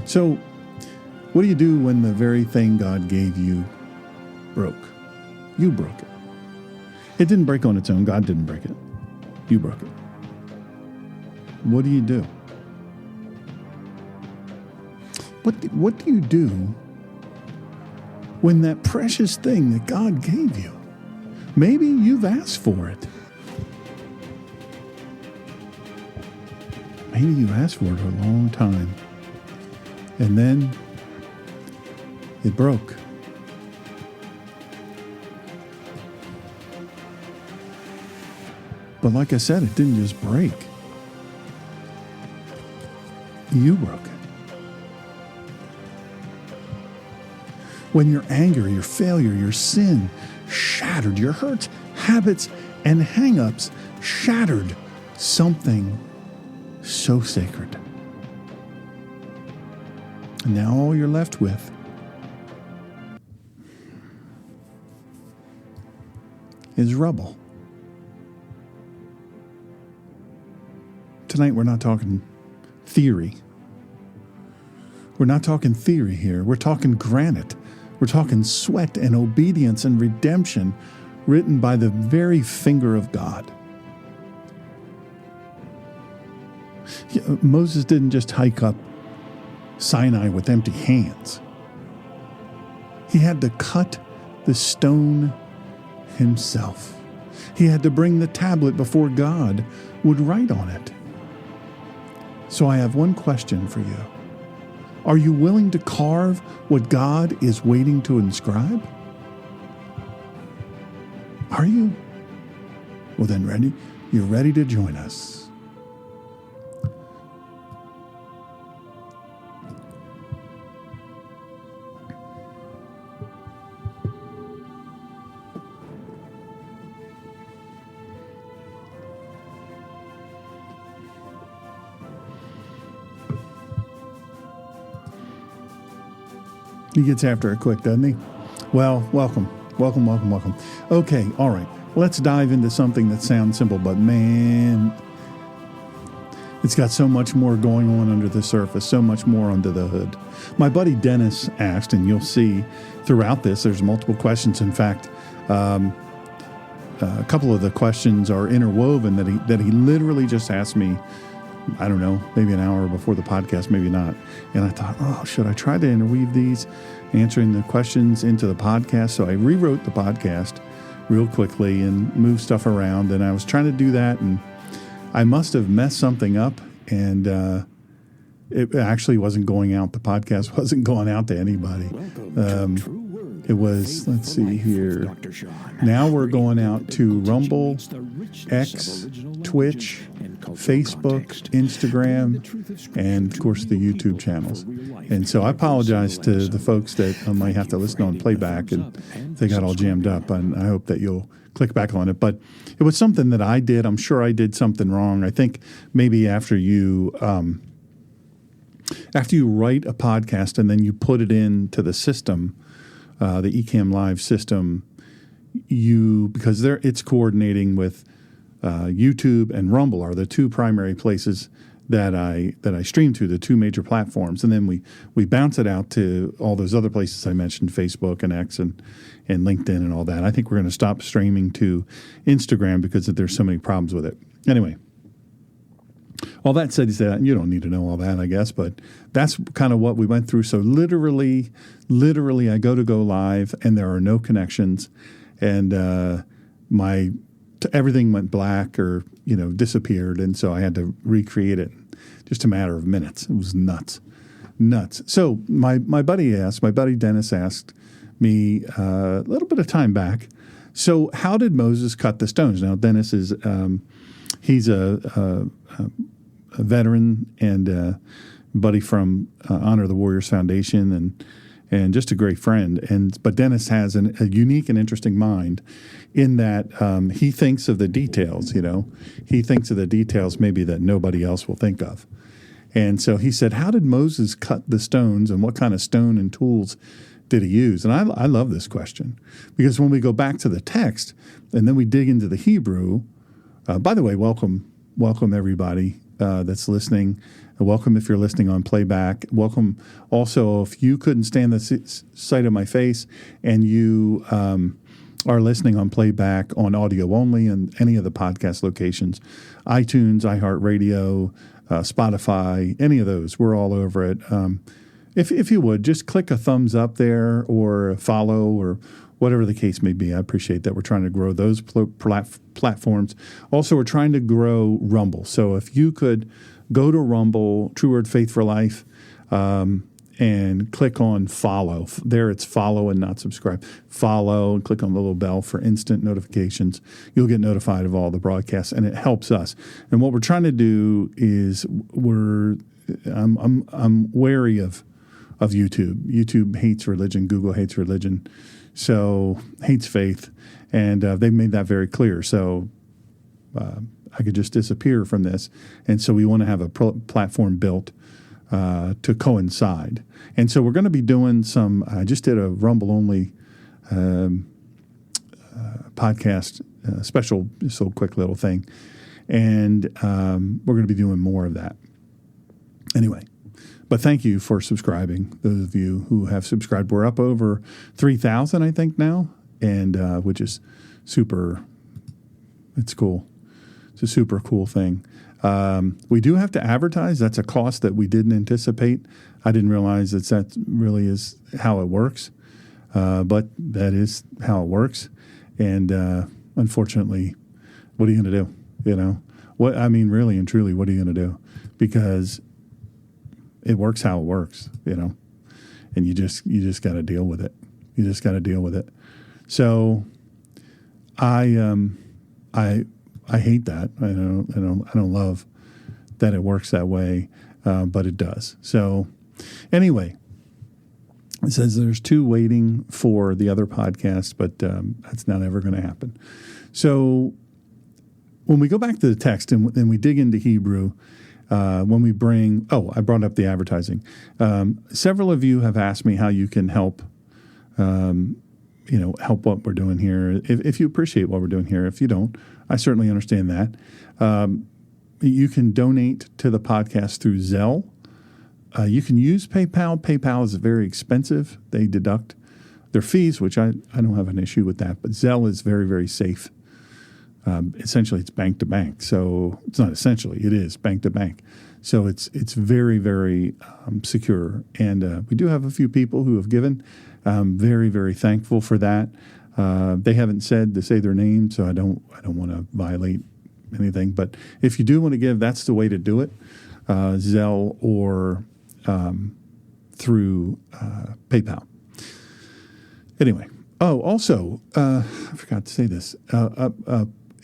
So, what do you do when the very thing God gave you broke? You broke it. It didn't break on its own. God didn't break it. You broke it. What do you do? What do you do when that precious thing that God gave you, maybe you've asked for it. Maybe you asked for it a long time. And then it broke. But like I said, it didn't just break. You broke it. When your anger, your failure, your sin shattered, your hurts, habits, and hang-ups shattered something so sacred. And now all you're left with is rubble. Tonight we're not talking theory. We're not talking theory here. We're talking granite. We're talking sweat and obedience and redemption written by the very finger of God. Moses didn't just hike up Sinai with empty hands. He had to cut the stone himself. He had to bring the tablet before God would write on it. So I have one question for you. Are you willing to carve what God is waiting to inscribe? Are you? Well then, you're ready to join us. He gets after it quick, doesn't he? Well, welcome. Okay, all right. Let's dive into something that sounds simple, but man, it's got so much more going on under the surface, so much more under the hood. My buddy Dennis asked, and you'll see throughout this, there's multiple questions. In fact, a couple of the questions are interwoven that he literally just asked me, I don't know, maybe an hour before the podcast, maybe not. And I thought, should I try to interweave these, answering the questions into the podcast? So I rewrote the podcast real quickly and moved stuff around. And I was trying to do that, and I must have messed something up. And it actually wasn't going out. The podcast wasn't going out to anybody. It was, let's see here. Now we're going out to Rumble, X, Twitch, Facebook, Instagram, and of course the YouTube channels. And so I apologize to the folks that might have to listen on playback and they got all jammed up. And I hope that you'll click back on it. But it was something that I did. I'm sure I did something wrong. I think maybe after you write a podcast and then you put it into the system, the Ecamm Live system, because it's coordinating with YouTube and Rumble are the two primary places that I stream to, the two major platforms, and then we bounce it out to all those other places I mentioned, Facebook and X and LinkedIn and all that. I think we're going to stop streaming to Instagram because there's so many problems with it. Anyway, all that said, he said, you don't need to know all that, I guess, but that's kind of what we went through. So literally, I go live and there are no connections, and everything went black or disappeared, and so I had to recreate it in just a matter of minutes. It was nuts. So my buddy Dennis asked me a little bit of time back. So how did Moses cut the stones? Now Dennis is he's a veteran and a buddy from Honor the Warriors Foundation and just a great friend. But Dennis has a unique and interesting mind in that he thinks of the details, He thinks of the details maybe that nobody else will think of. And so he said, how did Moses cut the stones, and what kind of stone and tools did he use? And I love this question because when we go back to the text and then we dig into the Hebrew, by the way, welcome everybody that's listening. Welcome if you're listening on playback. Welcome also if you couldn't stand the sight of my face and you are listening on playback on audio only and any of the podcast locations, iTunes, iHeartRadio, Spotify, any of those. We're all over it. If you would, just click a thumbs up there or a follow or whatever the case may be. I appreciate that. We're trying to grow those platforms. Also, we're trying to grow Rumble. So if you could go to Rumble, True Word Faith for Life, and click on follow. There it's follow and not subscribe. Follow and click on the little bell for instant notifications. You'll get notified of all the broadcasts, and it helps us. And what we're trying to do is I'm wary of YouTube. YouTube hates religion. Google hates religion. So hates faith. And they've made that very clear. So I could just disappear from this. And so we want to have a platform built to coincide. And so we're going to be doing some, I just did a Rumble-only podcast, special, so quick little thing. And we're going to be doing more of that. Anyway, but thank you for subscribing, those of you who have subscribed. We're up over 3,000, I think, now, and which is super, it's cool. It's a super cool thing. We do have to advertise. That's a cost that we didn't anticipate. I didn't realize that really is how it works, but that is how it works. And unfortunately, what are you going to do? You know, really and truly, what are you going to do? Because it works how it works, you know, and you just got to deal with it. You just got to deal with it. So I hate that. I don't love that it works that way, but it does. So anyway, it says there's 2 waiting for the other podcast, but that's not ever going to happen. So when we go back to the text and we dig into Hebrew, when we bring, I brought up the advertising. Several of you have asked me how you can help, help what we're doing here. If you appreciate what we're doing here, if you don't, I certainly understand that. You can donate to the podcast through Zelle. You can use PayPal. PayPal is very expensive. They deduct their fees, which I don't have an issue with that. But Zelle is very, very safe. Essentially, it's bank to bank. So it's not essentially, it is bank to bank. So it's very, very secure. And we do have a few people who have given. Very, very thankful for that. They haven't said to say their name, so I don't want to violate anything. But if you do want to give, that's the way to do it. Zelle or through PayPal. Anyway. Oh, also, I forgot to say this.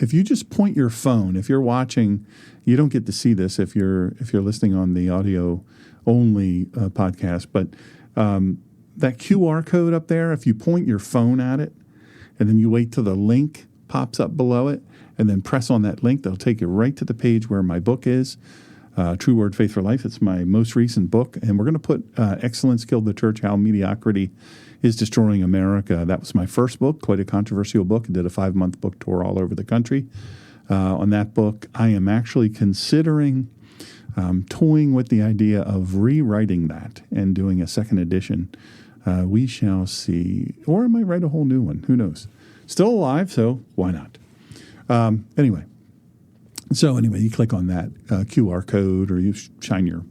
If you just point your phone, if you're watching, you don't get to see this if you're listening on the audio only podcast, but that QR code up there, if you point your phone at it and then you wait till the link pops up below it and then press on that link, that'll take you right to the page where my book is, True Word Faith for Life. It's my most recent book, and we're going to put Excellence Killed the Church, How Mediocrity is Destroying America. That was my first book, quite a controversial book. I did a 5-month book tour all over the country. On that book, I am actually considering toying with the idea of rewriting that and doing a second edition. We shall see. Or I might write a whole new one. Who knows? Still alive, so why not? Anyway, you click on that QR code, or you shine your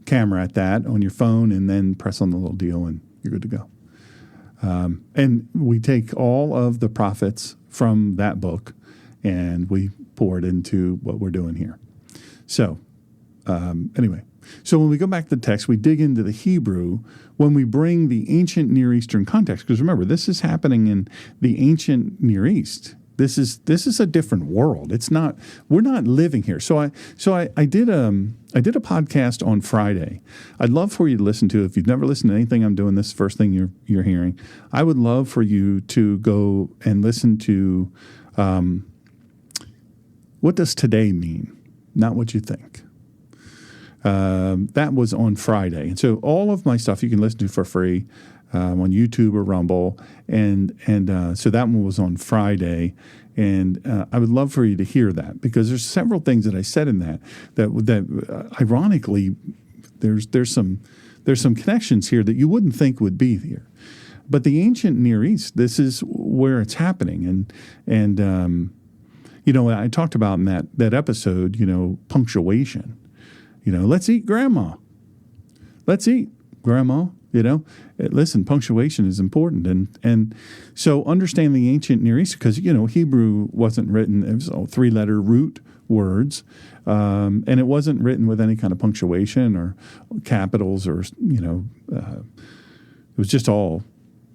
camera at that on your phone and then press on the little deal and you're good to go. And we take all of the profits from that book and we pour it into what we're doing here. So so when we go back to the text, we dig into the Hebrew when we bring the ancient Near Eastern context. Because remember, this is happening in the ancient Near East. This is a different world. We're not living here. So I did a podcast on Friday. I'd love for you to listen to. If you've never listened to anything I'm doing, this is the first thing you're hearing. I would love for you to go and listen to what does today mean, not what you think. That was on Friday. And so all of my stuff you can listen to for free. on YouTube or Rumble, and so that one was on Friday, and I would love for you to hear that, because there's several things that I said in that ironically there's some connections here that you wouldn't think would be here. But the ancient Near East, this is where it's happening, and I talked about in that episode, punctuation. Let's eat, Grandma. Let's eat, Grandma. Listen, punctuation is important, and so understand the ancient Near East, because Hebrew wasn't written; it was all 3-letter root words, and it wasn't written with any kind of punctuation or capitals, or it was just all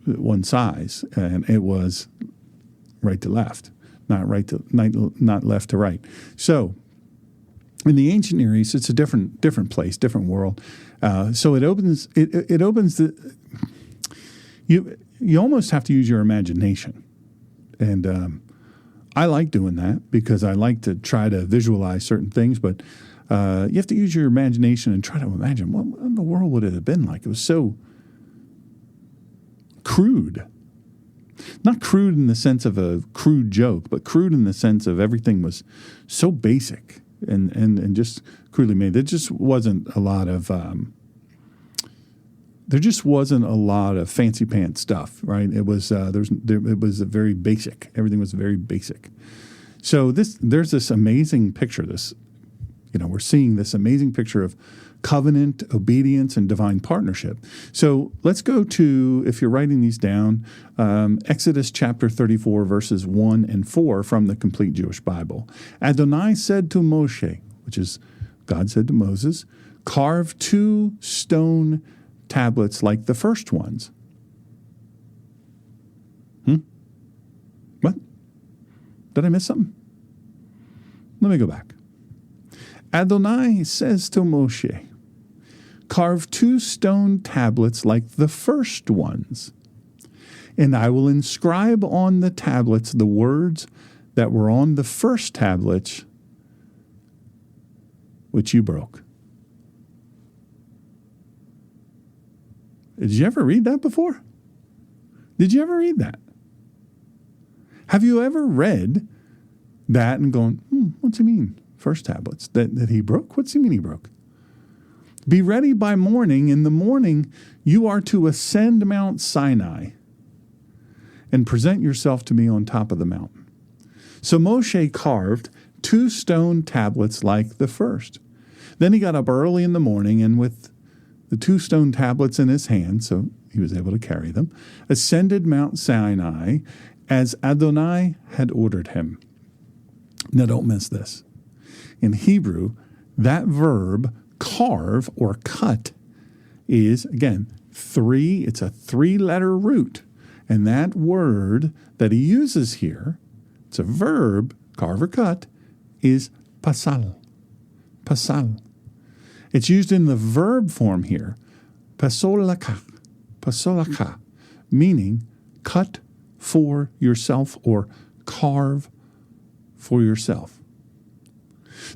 one size, and it was right to left, not left to right. So in the ancient Near East, it's a different place, different world. So it opens the you almost have to use your imagination, and I like doing that because I like to try to visualize certain things, but you have to use your imagination and try to imagine what in the world would it have been like. It was so crude. Not crude in the sense of a crude joke, but crude in the sense of everything was so basic and just crudely made. There just wasn't a lot of fancy pants stuff, right? It was it was a very basic. Everything was very basic. So there's this amazing picture. We're seeing this amazing picture of covenant, obedience, and divine partnership. So let's go to, if you're writing these down, Exodus chapter 34, verses 1 and 4 from the Complete Jewish Bible. Adonai said to Moshe, which is God said to Moses, carve 2 stone tablets like the first ones. What? Did I miss something? Let me go back. Adonai says to Moshe, carve 2 stone tablets like the first ones, and I will inscribe on the tablets the words that were on the first tablets which you broke. Did you ever read that before? Did you ever read that? Have you ever read that and gone, what's he mean? First tablets that he broke? What's he mean he broke? Be ready by morning. In the morning, you are to ascend Mount Sinai and present yourself to me on top of the mountain. So Moshe carved 2 stone tablets like the first. Then he got up early in the morning, and with the 2 stone tablets in his hand, so he was able to carry them, ascended Mount Sinai as Adonai had ordered him. Now don't miss this. In Hebrew, that verb, carve or cut, is, again, it's a 3-letter root. And that word that he uses here, it's a verb, carve or cut, is pesol. Pesol. It's used in the verb form here, pesol lekha, meaning cut for yourself or carve for yourself.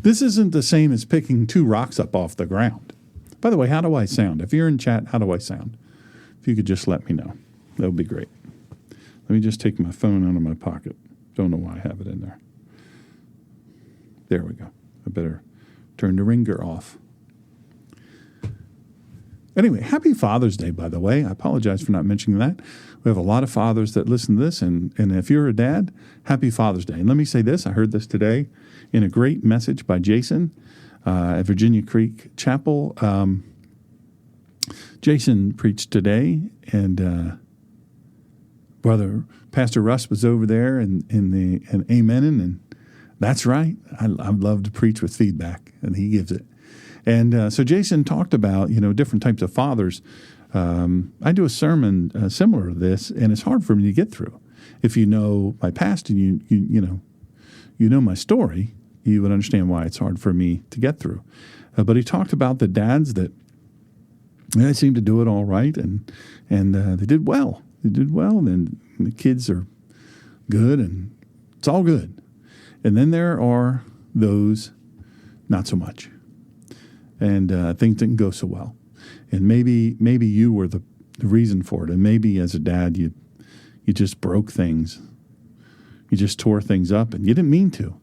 This isn't the same as picking 2 rocks up off the ground. By the way, how do I sound? If you're in chat, how do I sound? If you could just let me know, that would be great. Let me just take my phone out of my pocket. Don't know why I have it in there. There we go. I better turn the ringer off. Anyway, happy Father's Day, by the way. I apologize for not mentioning that. We have a lot of fathers that listen to this, and if you're a dad, happy Father's Day. And let me say this. I heard this today in a great message by Jason at Virginia Creek Chapel. Jason preached today, and Brother Pastor Russ was over there and amening, and that's right. I love to preach with feedback, and he gives it. And so Jason talked about, different types of fathers. I do a sermon similar to this, and it's hard for me to get through. If you know my past and you know my story, you would understand why it's hard for me to get through. But he talked about the dads that they seem to do it all right, and they did well. They did well, and the kids are good, and it's all good. And then there are those not so much, and things didn't go so well. And maybe you were the the reason for it. And maybe as a dad, you just broke things. You just tore things up, and you didn't mean to.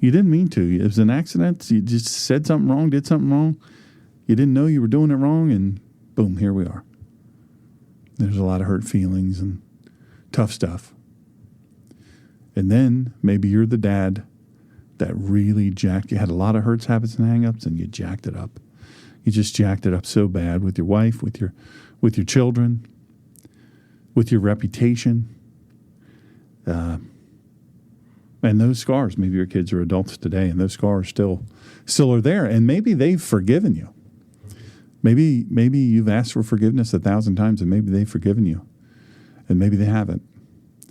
You didn't mean to. It was an accident. You just said something wrong, did something wrong. You didn't know you were doing it wrong, and boom, here we are. There's a lot of hurt feelings and tough stuff. And then maybe you're the dad that really jacked. You had a lot of hurts, habits, and hang-ups, and you jacked it up. You just jacked it up so bad with your wife, with your children, with your reputation. And those scars, maybe your kids are adults today, and those scars still are there. And maybe they've forgiven you. Maybe you've asked for forgiveness 1,000 times, and maybe they've forgiven you. And maybe they haven't.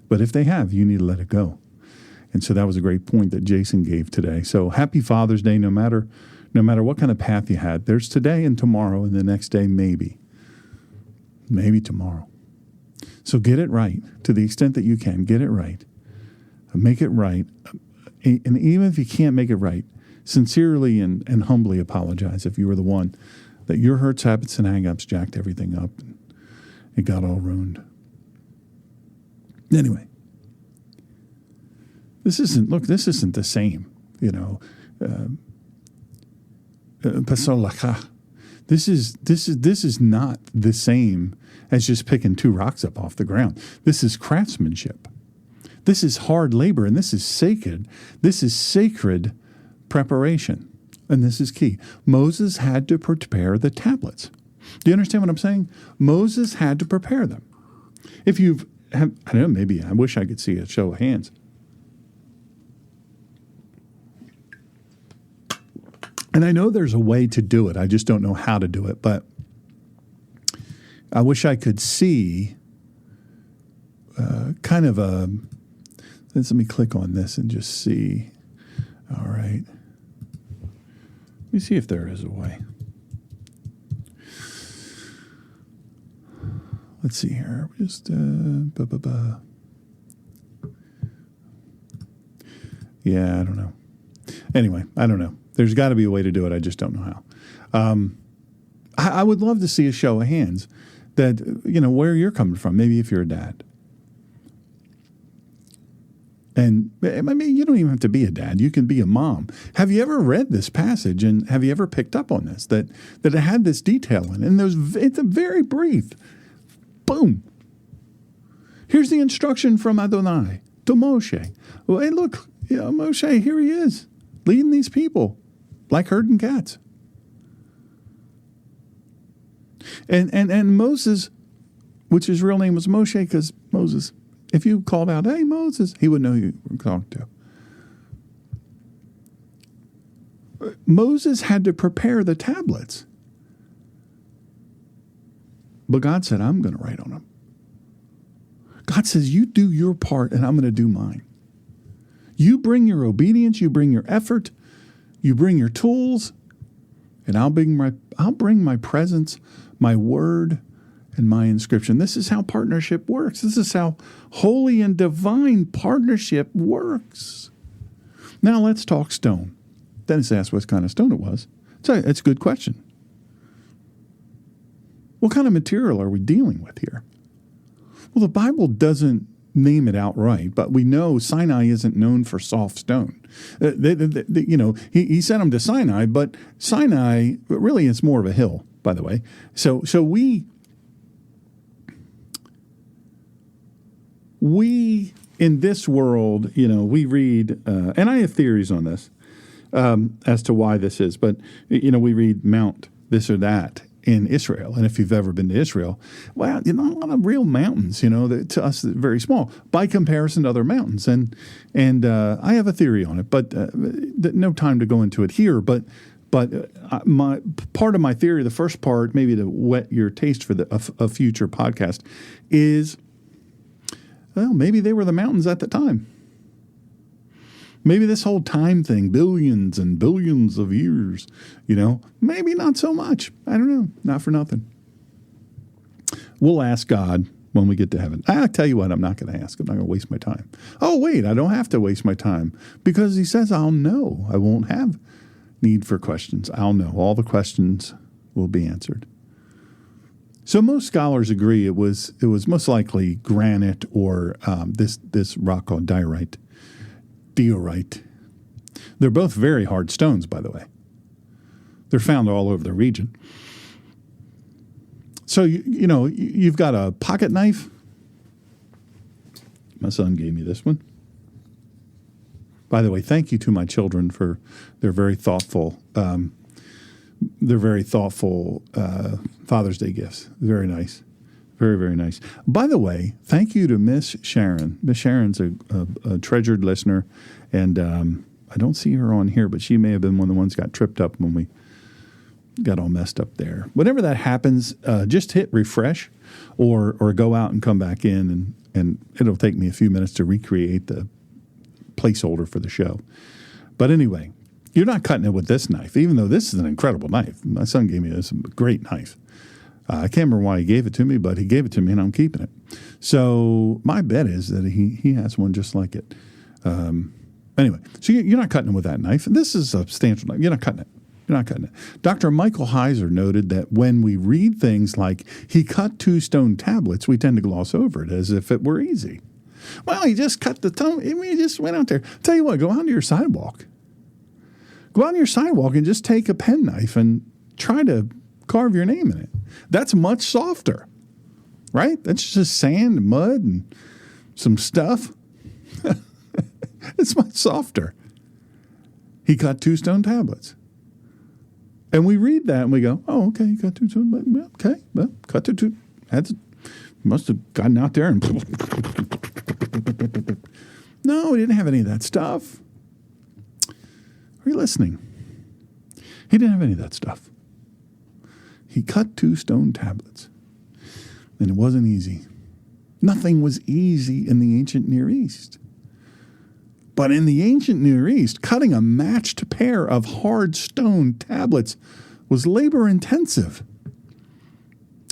But if they have, you need to let it go. And so that was a great point that Jason gave today. So happy Father's Day, no matter what kind of path you had. There's today and tomorrow, and the next day maybe. Maybe tomorrow. So get it right to the extent that you can. Get it right. Make it right. And even if you can't make it right, sincerely and humbly apologize if you were the one that your hurts, habits, and hang-ups jacked everything up and it got all ruined. Anyway, this isn't the same, pesol, lekha. This is not the same as just picking 2 rocks up off the ground. This is craftsmanship. This is hard labor, and this is sacred. This is sacred preparation, and this is key. Moses had to prepare the tablets. Do you understand what I'm saying? Moses had to prepare them. If I don't know, maybe I wish I could see a show of hands. And I know there's a way to do it. I just don't know how to do it. But I wish I could see kind of a... Let me click on this and just see. All right. Let me see if there is a way. Let's see here. Just... Yeah, I don't know. Anyway, I don't know. There's got to be a way to do it. I just don't know how. I would love to see a show of hands that, where you're coming from. Maybe if you're a dad. And, I mean, you don't even have to be a dad. You can be a mom. Have you ever read this passage, and have you ever picked up on this, that it had this detail in it? And it's a very brief. Boom. Here's the instruction from Adonai to Moshe. Well, hey, look, Moshe, here he is, leading these people like herding cats. And Moses, which his real name was Moshe, because Moses... If you called out, hey, Moses, he would know who you were talking to. Moses had to prepare the tablets. But God said, I'm going to write on them. God says, you do your part and I'm going to do mine. You bring your obedience, you bring your effort, you bring your tools, and I'll bring my presence, my word, and my inscription. This is how partnership works. This is how holy and divine partnership works. Now let's talk stone. Dennis asked what kind of stone it was. It's a good question. What kind of material are we dealing with here? Well, the Bible doesn't name it outright, but we know Sinai isn't known for soft stone. He sent them to Sinai, but Sinai really is more of a hill, by the way. So we in this world, we read, and I have theories on this as to why this is, but, we read Mount this or that in Israel. And if you've ever been to Israel, well, a lot of real mountains, that to us, very small by comparison to other mountains. And I have a theory on it, but no time to go into it here. But my part of my theory, the first part, maybe to whet your taste for a future podcast, is, well, maybe they were the mountains at the time. Maybe this whole time thing, billions and billions of years, maybe not so much. I don't know. Not for nothing. We'll ask God when we get to heaven. I'll tell you what, I'm not going to ask. I'm not going to waste my time. Oh, wait, I don't have to waste my time because he says I'll know. I won't have need for questions. I'll know. All the questions will be answered. So most scholars agree it was most likely granite or this rock called diorite. They're both very hard stones, by the way. They're found all over the region. So you've got a pocket knife. My son gave me this one. By the way, thank you to my children for their very thoughtful. Father's Day gifts. Very nice. Very, very nice. By the way, thank you to Miss Sharon. Miss Sharon's a treasured listener, and I don't see her on here, but she may have been one of the ones that got tripped up when we got all messed up there. Whenever that happens, just hit refresh or go out and come back in, and it'll take me a few minutes to recreate the placeholder for the show. But anyway, you're not cutting it with this knife, even though this is an incredible knife. My son gave me this great knife. I can't remember why he gave it to me, but he gave it to me, and I'm keeping it. So my bet is that he has one just like it. Anyway, so you're not cutting it with that knife. This is a substantial knife. You're not cutting it. You're not cutting it. Dr. Michael Heiser noted that when we read things like he cut 2 stone tablets, we tend to gloss over it as if it were easy. Well, he just cut the tongue. He just went out there. Tell you what, go out to your sidewalk. Go out on your sidewalk and just take a penknife and try to carve your name in it. That's much softer, right? That's just sand, mud, and some stuff. It's much softer. He cut 2 stone tablets. And we read that and we go, oh, okay, he cut 2 stone tablets. Okay, well, cut 2. Must have gotten out there and... No, he didn't have any of that stuff. Are you listening? He didn't have any of that stuff. He cut 2 stone tablets. And it wasn't easy. Nothing was easy in the ancient Near East. But in the ancient Near East, cutting a matched pair of hard stone tablets was labor intensive.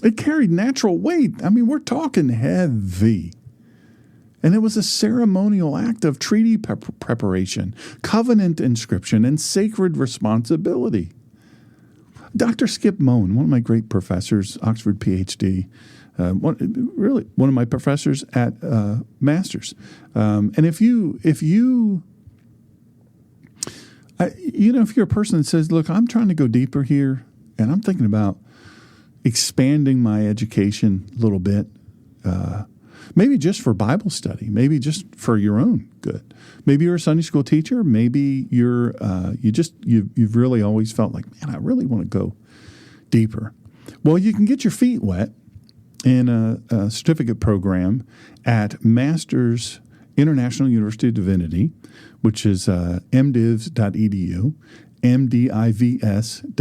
It carried natural weight. I mean, we're talking heavy. And it was a ceremonial act of treaty preparation, covenant inscription, and sacred responsibility. Dr. Skip Moen, one of my great professors, Oxford PhD, one of my professors at Masters. And if you're a person that says, look, I'm trying to go deeper here, and I'm thinking about expanding my education a little bit, maybe just for Bible study, maybe just for your own good. Maybe you're a Sunday school teacher. Maybe you've really always felt like, man, I really want to go deeper. Well, you can get your feet wet in a certificate program at Masters International University of Divinity, which is mdivs.edu, mdivs.edu.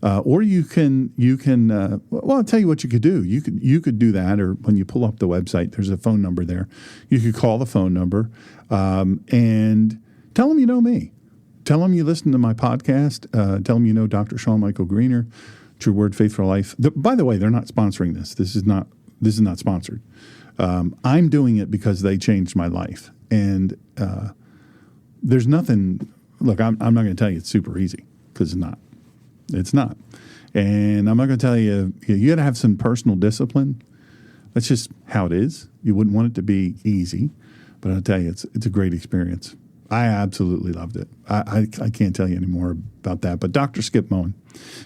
Or you can. Well, I'll tell you what you could do. You could do that, or when you pull up the website, there's a phone number there. You could call the phone number and tell them you know me. Tell them you listen to my podcast. Tell them you know Dr. Shawn Michael Greener, True Word, Faith for Life. By the way, they're not sponsoring this. This is not sponsored. I'm doing it because they changed my life, and there's nothing. Look, I'm not going to tell you it's super easy because it's not. It's not. And I'm not going to tell you, you got to have some personal discipline. That's just how it is. You wouldn't want it to be easy, but I'll tell you, it's a great experience. I absolutely loved it. I can't tell you any more about that. But Dr. Skip Moen,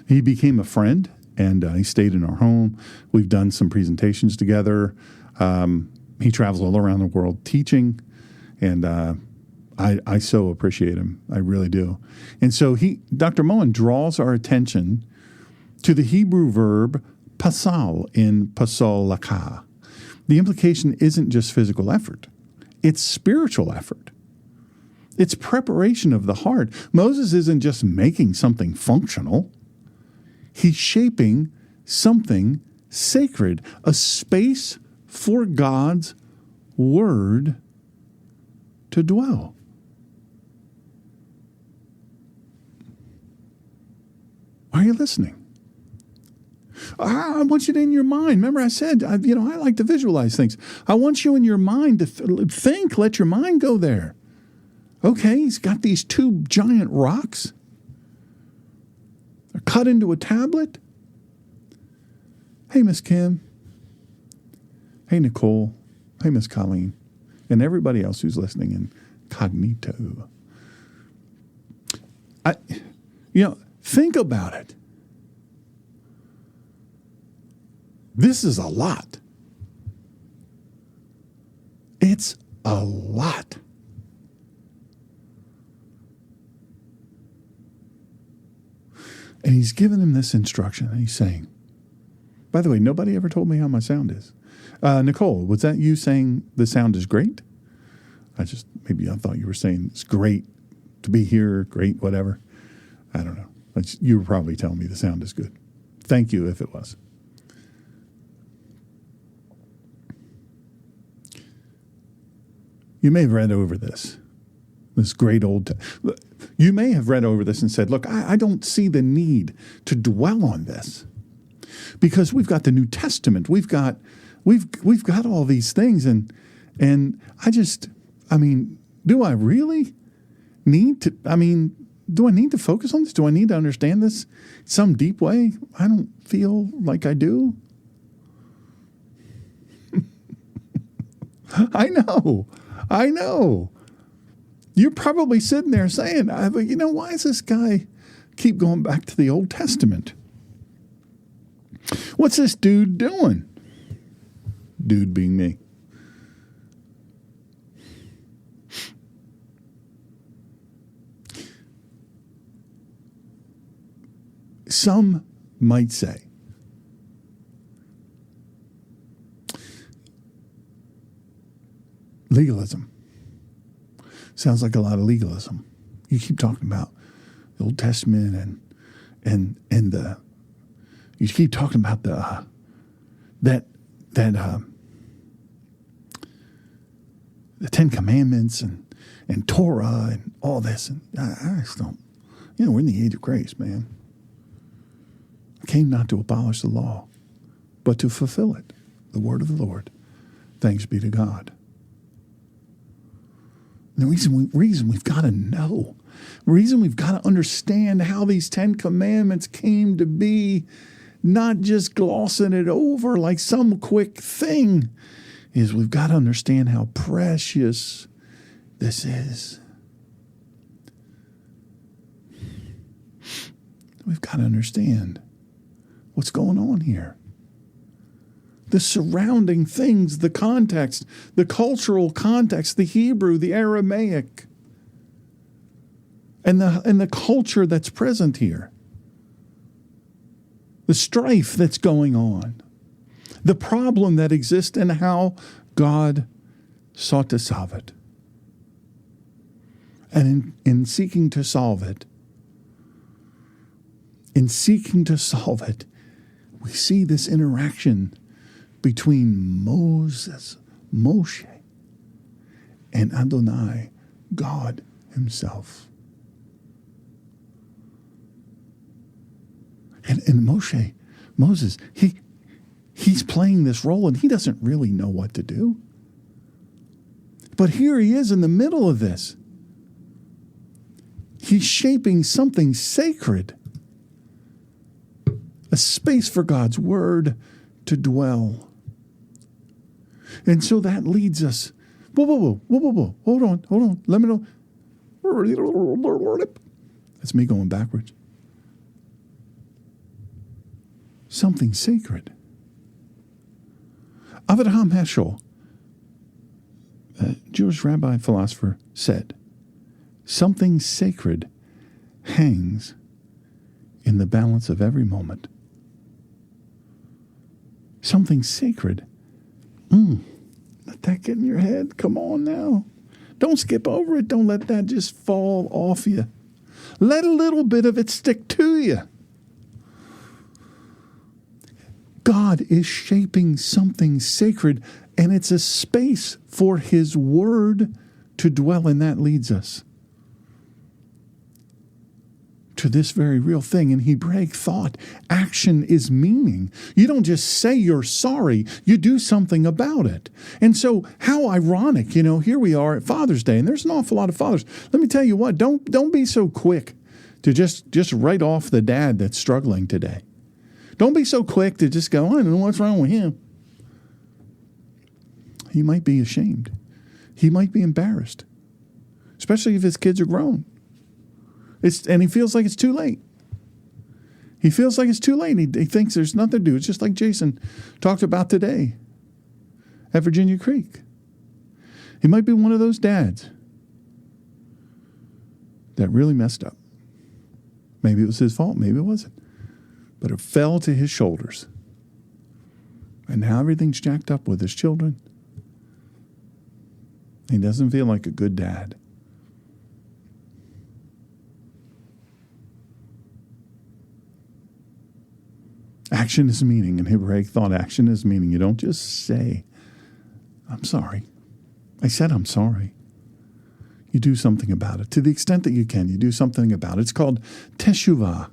he became a friend, and he stayed in our home. We've done some presentations together. He travels all around the world teaching, and I so appreciate him. I really do. And so Dr. Moen draws our attention to the Hebrew verb pesol in pesol lekha. The implication isn't just physical effort. It's spiritual effort. It's preparation of the heart. Moses isn't just making something functional. He's shaping something sacred, a space for God's word to dwell. Are you listening? I want you to, in your mind, remember I said, I like to visualize things. I want you in your mind to think, let your mind go there. Okay, he's got these 2 giant rocks. They're cut into a tablet. Hey, Miss Kim. Hey, Nicole. Hey, Miss Colleen. And everybody else who's listening in Cognito. Think about it. This is a lot. It's a lot. And he's giving him this instruction, and he's saying, by the way, nobody ever told me how my sound is. Nicole, was that you saying the sound is great? Maybe I thought you were saying it's great to be here, great, whatever. I don't know. You were probably telling me the sound is good. Thank you if it was. You may have read over this great old... You may have read over this and said, look, I don't see the need to dwell on this because we've got the New Testament. We've got all these things. And do I really need to... do I need to focus on this? Do I need to understand this some deep way? I don't feel like I do. I know. You're probably sitting there saying, why does this guy keep going back to the Old Testament? What's this dude doing? Dude being me. Some might say, legalism. Sounds like a lot of legalism. You keep talking about the Old Testament and you keep talking about the Ten Commandments and Torah and all this. And I just don't. We're in the age of grace, man. I came not to abolish the law, but to fulfill it. The word of the Lord. Thanks be to God. The reason we've got to know, the reason we've got to understand how these 10 Commandments came to be, not just glossing it over like some quick thing, is we've got to understand how precious this is. We've got to understand what's going on here. The surrounding things, the context, the cultural context, the Hebrew, the Aramaic, and the culture that's present here. The strife that's going on. The problem that exists and how God sought to solve it. And in seeking to solve it, we see this interaction between Moshe, and Adonai, God himself. And Moses, he's playing this role and he doesn't really know what to do. But here he is in the middle of this. He's shaping something sacred. A space for God's word to dwell. And so that leads us. Whoa. Hold on. Let me know. That's me going backwards. Something sacred. Avraham Heschel, a Jewish rabbi philosopher, said, something sacred hangs in the balance of every moment. Something sacred. Let that get in your head. Come on now. Don't skip over it. Don't let that just fall off you. Let a little bit of it stick to you. God is shaping something sacred, and it's a space for his word to dwell, and that leads us to this very real thing. In Hebraic thought, action is meaning. You don't just say you're sorry, you do something about it. And so how ironic, here we are at Father's Day, and there's an awful lot of fathers. Let me tell you what, don't be so quick to just write off the dad that's struggling today. Don't be so quick to just go, I don't know what's wrong with him. He might be ashamed. He might be embarrassed, especially if his kids are grown. And he feels like it's too late. He feels like it's too late. He thinks there's nothing to do. It's just like Jason talked about today at Virginia Creek. He might be one of those dads that really messed up. Maybe it was his fault. Maybe it wasn't. But it fell to his shoulders. And now everything's jacked up with his children. He doesn't feel like a good dad. Action is meaning. In Hebraic thought, action is meaning. You don't just say, I'm sorry. I said I'm sorry. You do something about it. To the extent that you can, you do something about it. It's called Teshuvah.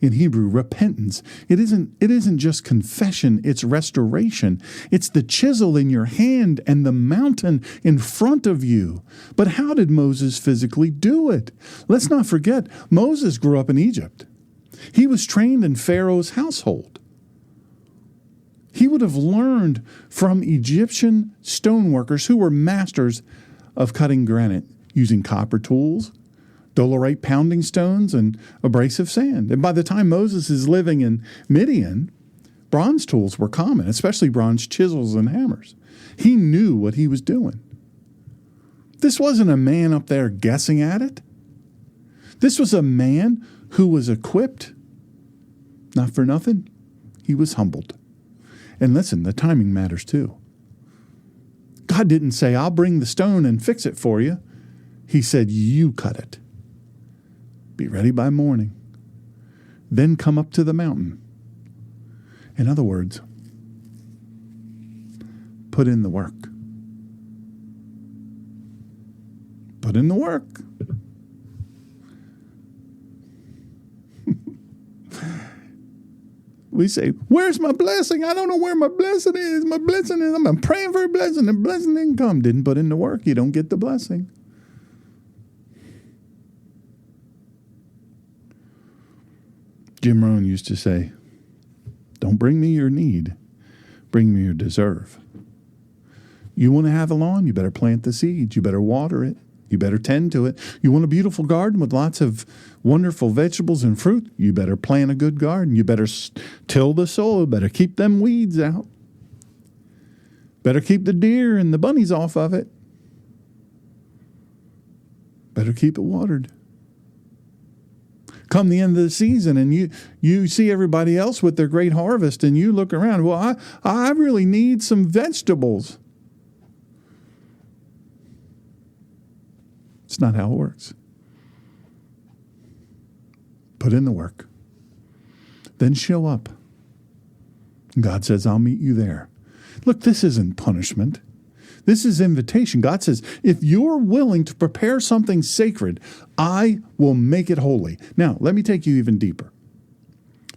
In Hebrew, repentance. It isn't just confession, it's restoration. It's the chisel in your hand and the mountain in front of you. But how did Moses physically do it? Let's not forget, Moses grew up in Egypt. He was trained in Pharaoh's household. He would have learned from Egyptian stoneworkers who were masters of cutting granite using copper tools, dolerite pounding stones, and abrasive sand. And by the time Moses is living in Midian, bronze tools were common, especially bronze chisels and hammers. He knew what he was doing. This wasn't a man up there guessing at it. This was a man who was equipped. Not for nothing, he was humbled. And listen, the timing matters too. God didn't say, I'll bring the stone and fix it for you. He said, you cut it. Be ready by morning. Then come up to the mountain. In other words, put in the work. Put in the work. We say, where's my blessing? I don't know where my blessing is. My blessing is, I'm praying for a blessing. The blessing didn't come. Didn't put in the work. You don't get the blessing. Jim Rohn used to say, don't bring me your need. Bring me your deserve. You want to have a lawn? You better plant the seeds. You better water it. You better tend to it. You want a beautiful garden with lots of wonderful vegetables and fruit? You better plant a good garden. You better till the soil. Better keep them weeds out. Better keep the deer and the bunnies off of it. Better keep it watered. Come the end of the season and you see everybody else with their great harvest and you look around, well, I really need some vegetables. It's not how it works. Put in the work. Then show up. God says, I'll meet you there. Look, this isn't punishment. This is invitation. God says, if you're willing to prepare something sacred, I will make it holy. Now, let me take you even deeper.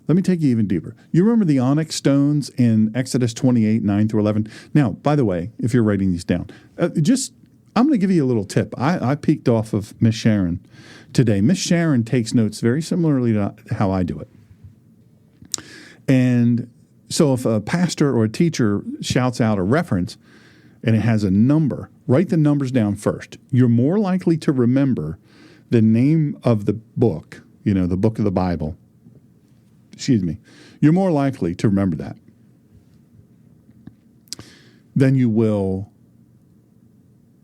You remember the onyx stones in Exodus 28, 9 through 11? Now, by the way, if you're writing these down, I'm going to give you a little tip. I peeked off of Miss Sharon today. Miss Sharon takes notes very similarly to how I do it. And so if a pastor or a teacher shouts out a reference and it has a number, write the numbers down first. You're more likely to remember the name of the book, the book of the Bible. You're more likely to remember that than you will.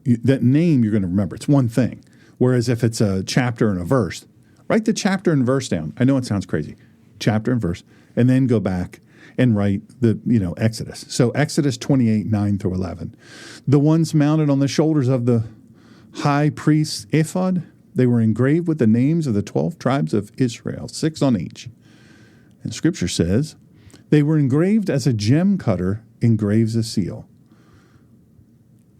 That name you're going to remember. It's one thing. Whereas if it's a chapter and a verse, write the chapter and verse down. I know it sounds crazy. Chapter and verse. And then go back and write the, Exodus. So Exodus 28, 9 through 11. The ones mounted on the shoulders of the high priest's ephod, they were engraved with the names of the 12 tribes of Israel, 6 on each. And Scripture says, they were engraved as a gem cutter engraves a seal.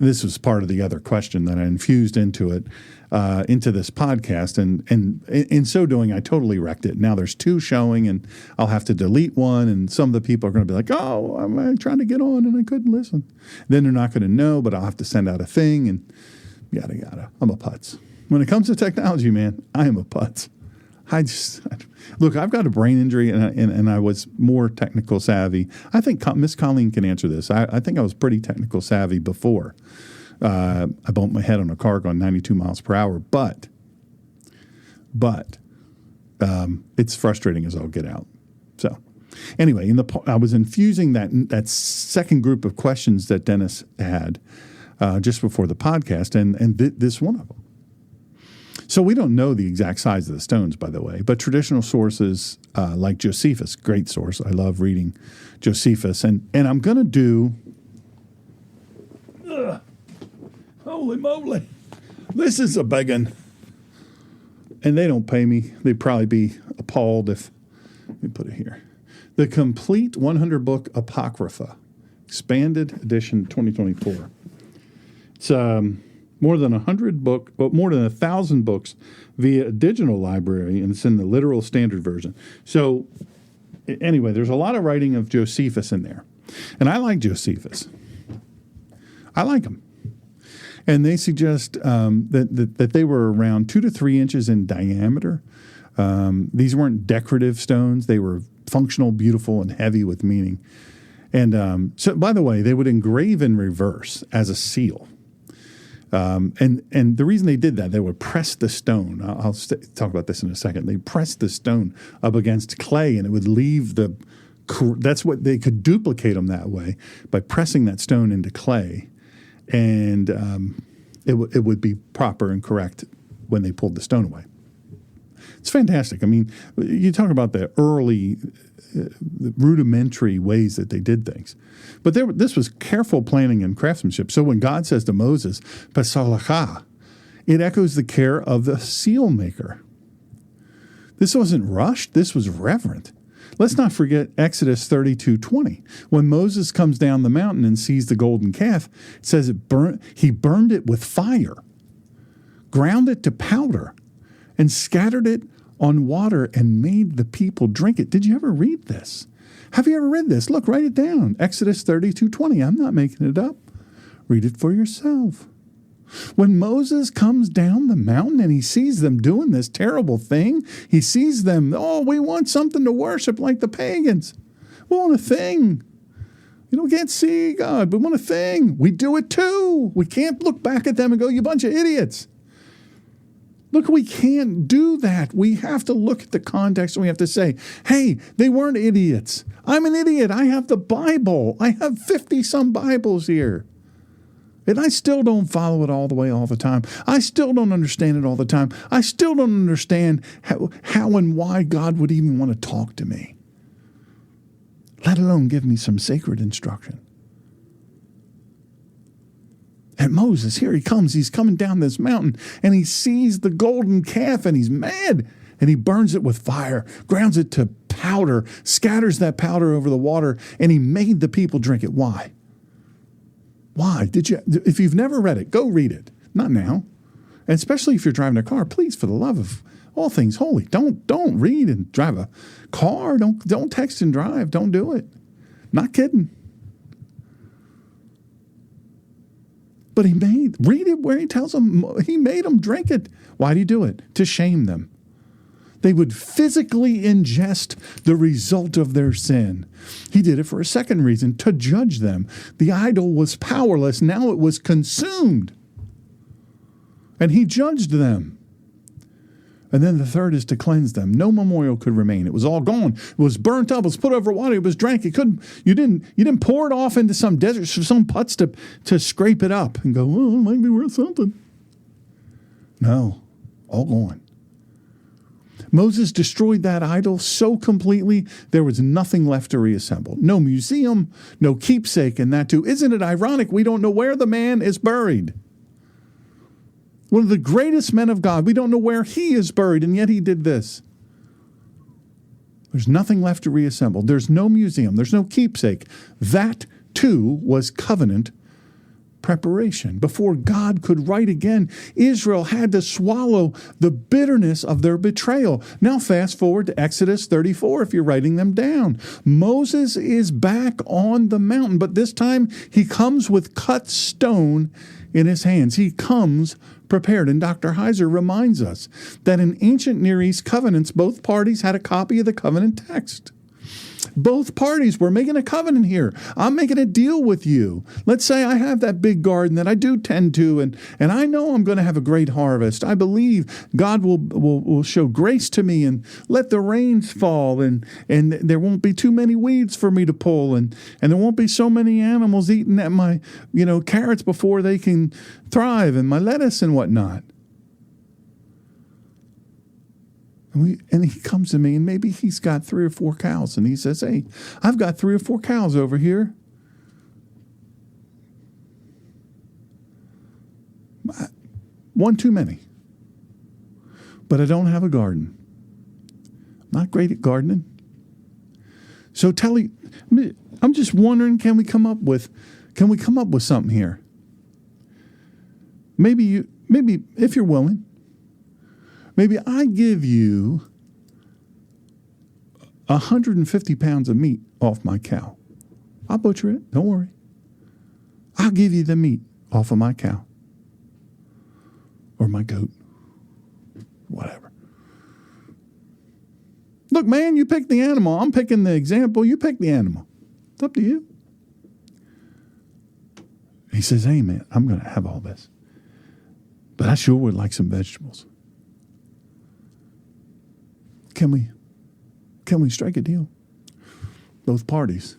This was part of the other question that I infused into it, into this podcast. And in so doing, I totally wrecked it. Now there's 2 showing, and I'll have to delete one. And some of the people are going to be like, oh, I'm trying to get on, and I couldn't listen. Then they're not going to know, but I'll have to send out a thing, and yada, yada. I'm a putz. When it comes to technology, man, I am a putz. Look, I've got a brain injury, and I was more technical savvy. I think Miss Colleen can answer this. I think I was pretty technical savvy before I bumped my head on a car going 92 miles per hour. But it's frustrating as all get out. So anyway, I was infusing that second group of questions that Dennis had just before the podcast, and this one of them. So we don't know the exact size of the stones, by the way, but traditional sources like Josephus, great source. I love reading Josephus, and I'm going to do. Holy moly! This is a big one. And they don't pay me. They'd probably be appalled if. Let me put it here. The Complete 100-Book Apocrypha, Expanded Edition 2024. It's more than 1,000 books via a digital library, and it's in the literal standard version. So anyway, there's a lot of writing of Josephus in there. And I like Josephus. I like him. And they suggest that they were around 2 to 3 inches in diameter. These weren't decorative stones. They were functional, beautiful, and heavy with meaning. And so, by the way, they would engrave in reverse as a seal. And the reason they did that, they would press the stone. I'll talk about this in a second. They pressed the stone up against clay, and it would leave that's what they could duplicate them that way, by pressing that stone into clay. And it would be proper and correct when they pulled the stone away. It's fantastic. I mean, you talk about the early rudimentary ways that they did things. But this was careful planning and craftsmanship. So when God says to Moses, pesol, lekha, it echoes the care of the seal maker. This wasn't rushed. This was reverent. Let's not forget Exodus 32:20. When Moses comes down the mountain and sees the golden calf, it says he burned it with fire, ground it to powder, and scattered it on water and made the people drink it. Did you ever read this? Have you ever read this? Look, write it down. Exodus 32:20. I'm not making it up. Read it for yourself. When Moses comes down the mountain and he sees them doing this terrible thing, he sees them, we want something to worship like the pagans. We want a thing. We can't see God. We want a thing. We do it too. We can't look back at them and go, you bunch of idiots. Look, we can't do that. We have to look at the context, and we have to say, hey, they weren't idiots. I'm an idiot. I have the Bible. I have 50-some Bibles here. And I still don't follow it all the way all the time. I still don't understand it all the time. I still don't understand how and why God would even want to talk to me, let alone give me some sacred instruction. And Moses, here he comes. He's coming down this mountain, and he sees the golden calf, and he's mad. And he burns it with fire, grounds it to powder, scatters that powder over the water, and he made the people drink it. Why? Why? If you've never read it, go read it. Not now. And especially if you're driving a car, please, for the love of all things holy, don't read and drive a car. Don't text and drive. Don't do it. Not kidding. But read it where he tells them he made them drink it. Why do you do it? To shame them. They would physically ingest the result of their sin. He did it for a second reason, to judge them. The idol was powerless. Now it was consumed. And he judged them. And then the third is to cleanse them. No memorial could remain. It was all gone. It was burnt up. It was put over water. It was drank. You didn't pour it off into some desert, some putts to scrape it up and go, it might be worth something. No, all gone. Moses destroyed that idol so completely, there was nothing left to reassemble. No museum, no keepsake in that too. Isn't it ironic? We don't know where the man is buried. One of the greatest men of God. We don't know where he is buried, and yet he did this. There's nothing left to reassemble. There's no museum. There's no keepsake. That too was covenant preparation. Before God could write again, Israel had to swallow the bitterness of their betrayal. Now fast forward to Exodus 34 if you're writing them down. Moses is back on the mountain, but this time he comes with cut stone in his hands. He comes prepared. And Dr. Heiser reminds us that in ancient Near East covenants, both parties had a copy of the covenant text. Both parties were making a covenant here. I'm making a deal with you. Let's say I have that big garden that I do tend to, and I know I'm going to have a great harvest. I believe God will show grace to me and let the rains fall, and there won't be too many weeds for me to pull, and there won't be so many animals eating at my carrots before they can thrive, and my lettuce and whatnot. And he comes to me, and maybe he's got 3 or 4 cows, and he says, hey, I've got 3 or 4 cows over here. One too many. But I don't have a garden. I'm not great at gardening. So I'm just wondering, can we come up with something here? Maybe if you're willing, maybe I give you 150 pounds of meat off my cow. I'll butcher it. Don't worry. I'll give you the meat off of my cow. Or my goat. Whatever. Look, man, you pick the animal. I'm picking the example. You pick the animal. It's up to you. He says, hey, man, I'm going to have all this. But I sure would like some vegetables. Can we strike a deal? Both parties.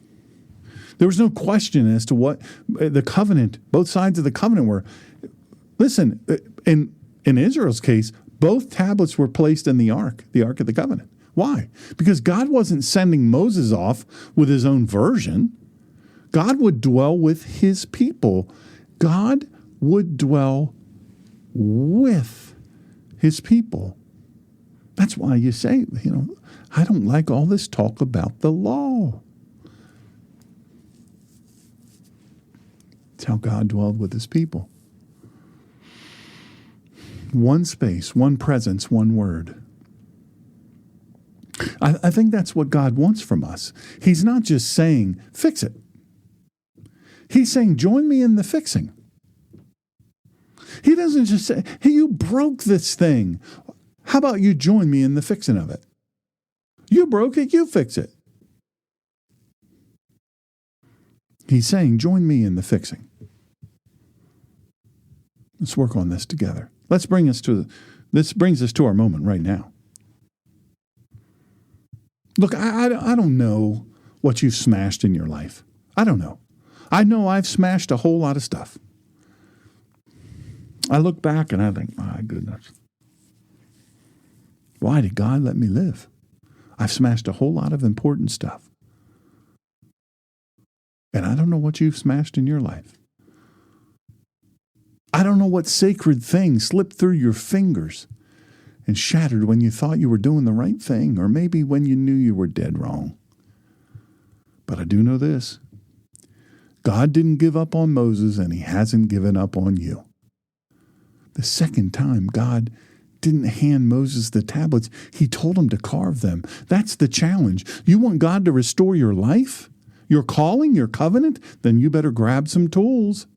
There was no question as to what the covenant, both sides of the covenant were. Listen, in Israel's case, both tablets were placed in the Ark of the Covenant. Why? Because God wasn't sending Moses off with his own version. God would dwell with his people. God would dwell with his people. That's why you say, I don't like all this talk about the law. It's how God dwelled with his people. One space, one presence, one word. I think that's what God wants from us. He's not just saying, fix it. He's saying, join me in the fixing. He doesn't just say, hey, you broke this thing. How about you join me in the fixing of it? You broke it, you fix it. He's saying, join me in the fixing. Let's work on this together. This brings us to our moment right now. Look, I don't know what you've smashed in your life. I don't know. I know I've smashed a whole lot of stuff. I look back and I think, my goodness. Why did God let me live? I've smashed a whole lot of important stuff. And I don't know what you've smashed in your life. I don't know what sacred thing slipped through your fingers and shattered when you thought you were doing the right thing, or maybe when you knew you were dead wrong. But I do know this. God didn't give up on Moses, and he hasn't given up on you. The second time God didn't hand Moses the tablets, he told him to carve them. That's the challenge. You want God to restore your life, your calling, your covenant? Then you better grab some tools.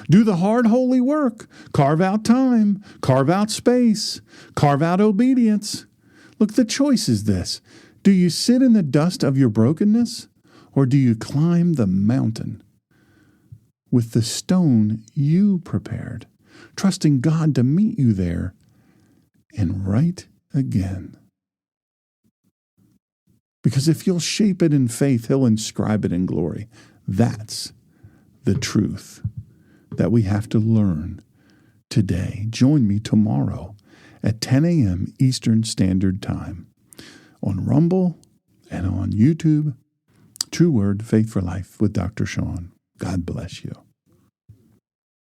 Do the hard, holy work. Carve out time. Carve out space. Carve out obedience. Look, the choice is this. Do you sit in the dust of your brokenness, or do you climb the mountain with the stone you prepared, trusting God to meet you there and right again? Because if you'll shape it in faith, he'll inscribe it in glory. That's the truth that we have to learn today. Join me tomorrow at 10 a.m. Eastern Standard Time on Rumble and on YouTube. True Word, Faith for Life with Dr. Shawn. God bless you.